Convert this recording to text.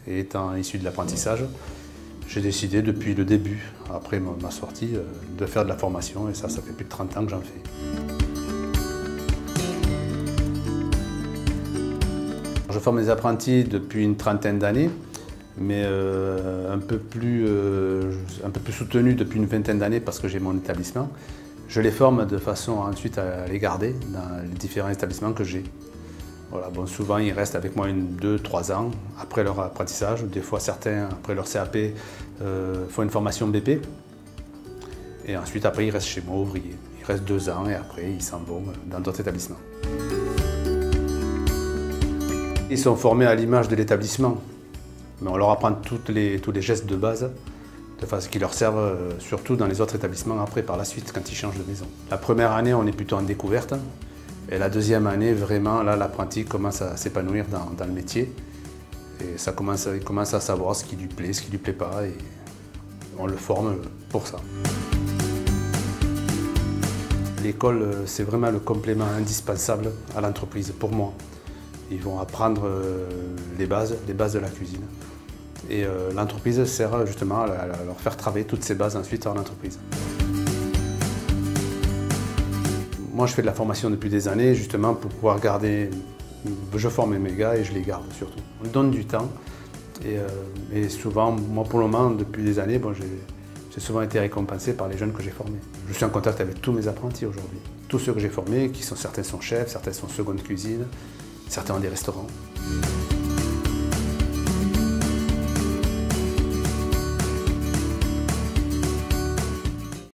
Et étant issu de l'apprentissage, j'ai décidé depuis le début, après ma sortie, de faire de la formation et ça fait plus de 30 ans que j'en fais. Je forme des apprentis depuis une trentaine d'années, mais un peu plus soutenu depuis une vingtaine d'années parce que j'ai mon établissement. Je les forme de façon ensuite à les garder dans les différents établissements que j'ai. Voilà, bon, souvent ils restent avec moi 2, 3 ans après leur apprentissage. Des fois certains, après leur CAP, font une formation BP. Et ensuite après ils restent chez moi ouvriers. Ils restent 2 ans et après ils s'en vont dans d'autres établissements. Ils sont formés à l'image de l'établissement, mais on leur apprend tous les gestes de base, de façon qui leur servent surtout dans les autres établissements après, par la suite, quand ils changent de maison. La première année, on est plutôt en découverte, et la deuxième année, vraiment, là, l'apprenti commence à s'épanouir dans le métier, et il commence à savoir ce qui lui plaît, ce qui lui plaît pas, et on le forme pour ça. L'école, c'est vraiment le complément indispensable à l'entreprise, pour moi. Ils vont apprendre les bases de la cuisine. Et l'entreprise sert justement à leur faire travailler toutes ces bases ensuite en entreprise. Moi, je fais de la formation depuis des années, justement pour pouvoir garder. Je forme mes gars et je les garde surtout. On donne du temps. Et souvent, moi pour le moment, depuis des années, bon, j'ai souvent été récompensé par les jeunes que j'ai formés. Je suis en contact avec tous mes apprentis aujourd'hui. Tous ceux que j'ai formés, certains sont chefs, certains sont seconde cuisine. Certains ont des restaurants.